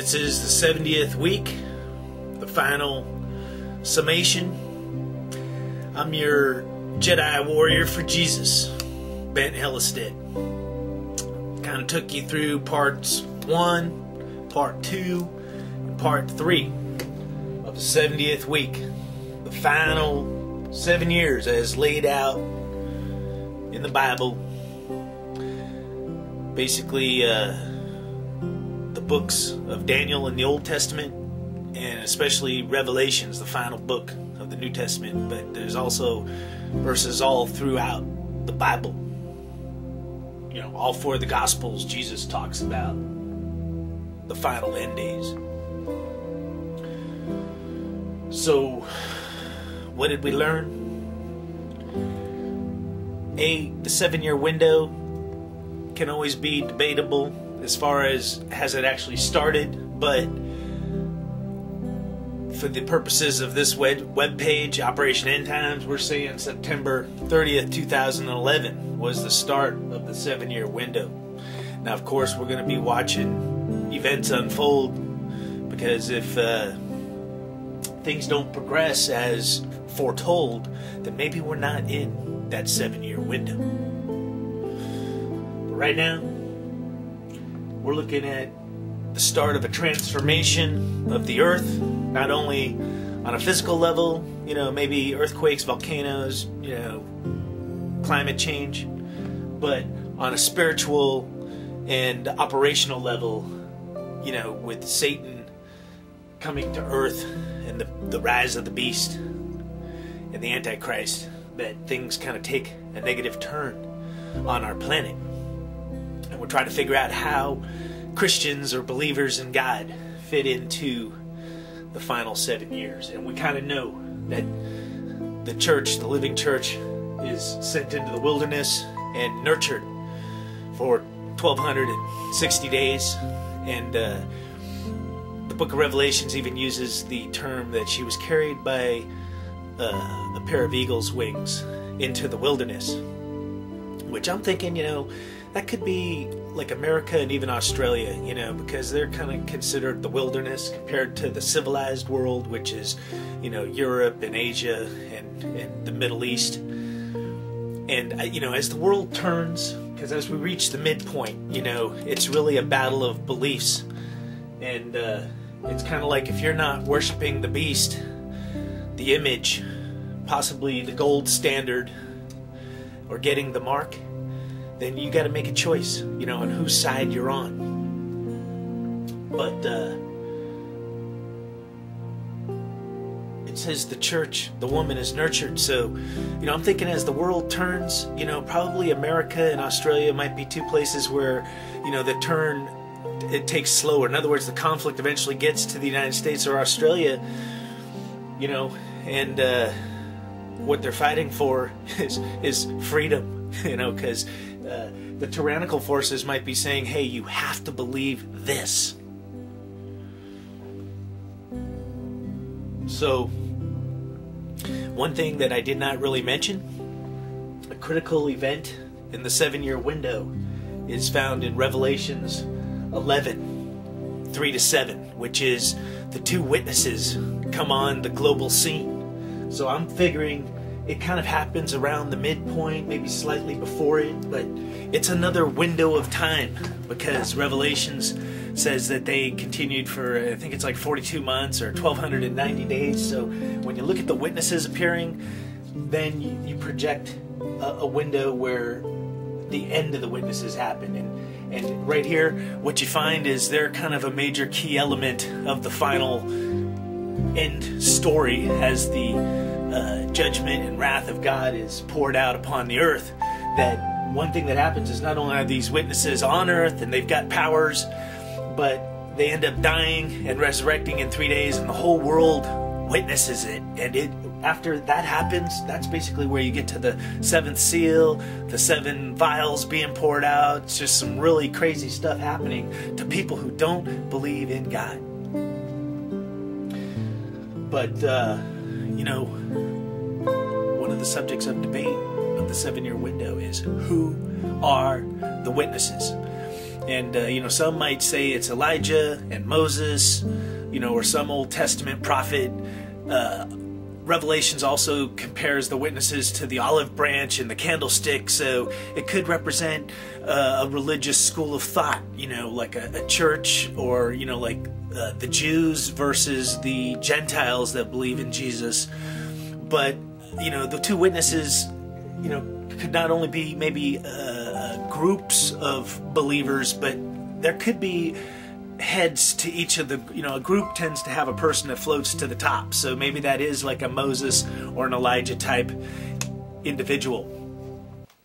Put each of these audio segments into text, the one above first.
This is the 70th week, the final summation. I'm your Jedi warrior for Jesus, Ben Hellestead. Kind of took you through parts 1, part 2, and part 3 of the 70th week. The final 7 years as laid out in the Bible. Basically, the books of Daniel in the Old Testament, and especially Revelations, the final book of the New Testament. But there's also verses all throughout the Bible. You know, all four of the Gospels, Jesus talks about the final end days. So, what did we learn? The 7-year window can always be debatable as far as has it actually started, but for the purposes of this web page, Operation End Times, we're saying September 30th, 2011 was the start of the 7-year window. Now, of course, we're going to be watching events unfold, because if things don't progress as foretold, then maybe we're not in that 7-year window. But right now, we're looking at the start of a transformation of the earth, not only on a physical level, you know, maybe earthquakes, volcanoes, you know, climate change, but on a spiritual and operational level, you know, with Satan coming to earth and the rise of the beast and the Antichrist, that things kind of take a negative turn on our planet. And we're trying to figure out how Christians or believers in God fit into the final 7 years. And we kind of know that the church, the living church, is sent into the wilderness and nurtured for 1,260 days. And the book of Revelations even uses the term that she was carried by a pair of eagle's wings into the wilderness. Which I'm thinking, you know, that could be like America and even Australia, you know, because they're kind of considered the wilderness compared to the civilized world, which is, you know, Europe and Asia and the Middle East. And, you know, as the world turns, because as we reach the midpoint, you know, it's really a battle of beliefs. And it's kind of like if you're not worshiping the beast, the image, possibly the gold standard, or getting the mark, then you got to make a choice, you know, on whose side you're on. But it says the church, the woman is nurtured. So, you know, I'm thinking as the world turns, you know, probably America and Australia might be two places where, you know, the turn, it takes slower. In other words, the conflict eventually gets to the United States or Australia, you know, and what they're fighting for is freedom, you know, because the tyrannical forces might be saying, hey, you have to believe this. So, one thing that I did not really mention, a critical event in the 7-year window is found in Revelations 11, 3-7, which is the two witnesses come on the global scene. So I'm figuring it kind of happens around the midpoint, maybe slightly before it, but it's another window of time, because Revelations says that they continued for, I think it's like 42 months or 1,290 days. So when you look at the witnesses appearing, then you project a window where the end of the witnesses happen. And right here, what you find is they're kind of a major key element of the final end story as the judgment and wrath of God is poured out upon the earth. That one thing that happens is not only are these witnesses on earth and they've got powers, but they end up dying and resurrecting in 3 days, and the whole world witnesses it. And after that happens, that's basically where you get to the 7th seal, the 7 vials being poured out. It's just some really crazy stuff happening to people who don't believe in God. But, you know, one of the subjects of debate of the 7-year window is who are the witnesses. And, some might say it's Elijah and Moses, or some Old Testament prophet. Revelations also compares the witnesses to the olive branch and the candlestick, so it could represent a religious school of thought, like a church, or, like the Jews versus the Gentiles that believe in Jesus. But, the two witnesses, could not only be maybe groups of believers, but there could be heads to each of the, a group tends to have a person that floats to the top. So maybe that is like a Moses or an Elijah type individual.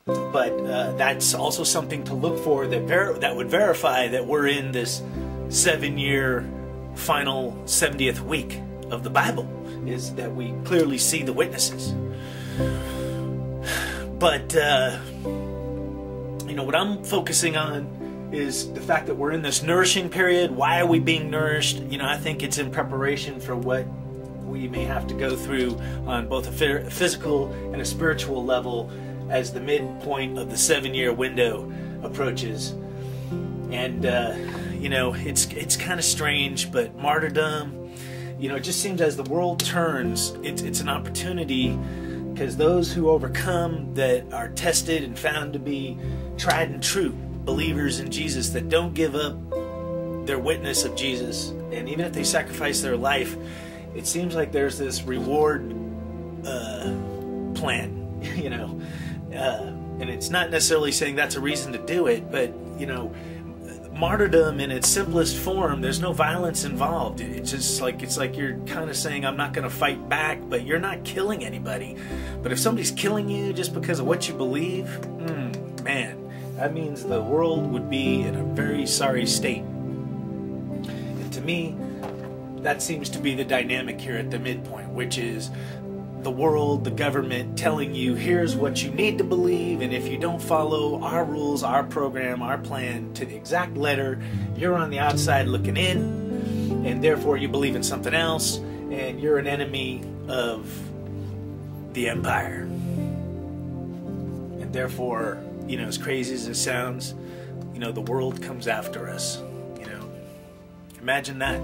But that's also something to look for that would verify that we're in this 7-year final 70th week of the Bible, is that we clearly see the witnesses. But, what I'm focusing on is the fact that we're in this nourishing period. Why are we being nourished? I think it's in preparation for what we may have to go through on both a physical and a spiritual level as the midpoint of the 7-year window approaches. And, it's kind of strange, but martyrdom, it just seems as the world turns, it's an opportunity, because those who overcome, that are tested and found to be tried and true believers in Jesus, that don't give up their witness of Jesus, and even if they sacrifice their life, it seems like there's this reward plan, and it's not necessarily saying that's a reason to do it, but martyrdom in its simplest form, there's no violence involved. It's just like, you're kind of saying, I'm not going to fight back, but you're not killing anybody. But if somebody's killing you just because of what you believe, man, that means the world would be in a very sorry state. And to me, that seems to be the dynamic here at the midpoint, which is the world, the government telling you, here's what you need to believe, and if you don't follow our rules, our program, our plan to the exact letter, you're on the outside looking in, and therefore you believe in something else, and you're an enemy of the empire. And therefore, as crazy as it sounds, the world comes after us. Imagine that.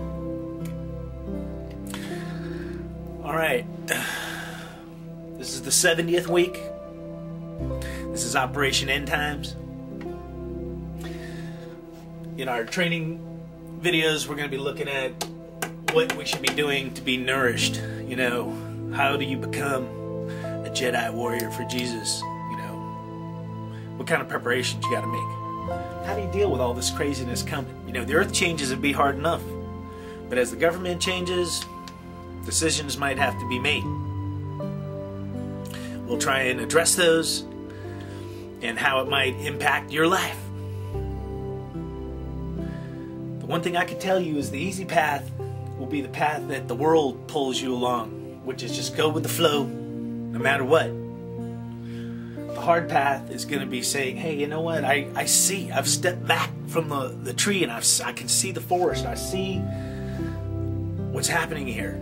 All right. This is the 70th week. This is Operation End Times. In our training videos, we're going to be looking at what we should be doing to be nourished. How do you become a Jedi warrior for Jesus? What kind of preparations you got to make? How do you deal with all this craziness coming? The earth changes, it'd be hard enough. But as the government changes, decisions might have to be made. We'll try and address those and how it might impact your life. The one thing I can tell you is the easy path will be the path that the world pulls you along, which is just go with the flow, no matter what. The hard path is going to be saying, hey, you know what? I see. I've stepped back from the tree, and I can see the forest. I see what's happening here.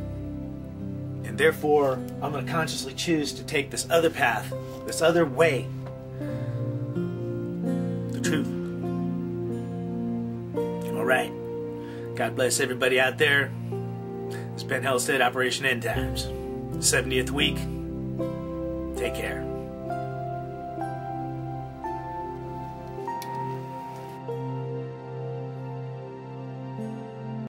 And therefore, I'm going to consciously choose to take this other path, this other way, the truth. All right. God bless everybody out there. It's Ben Hellstead, Operation End Times. 70th week. Take care.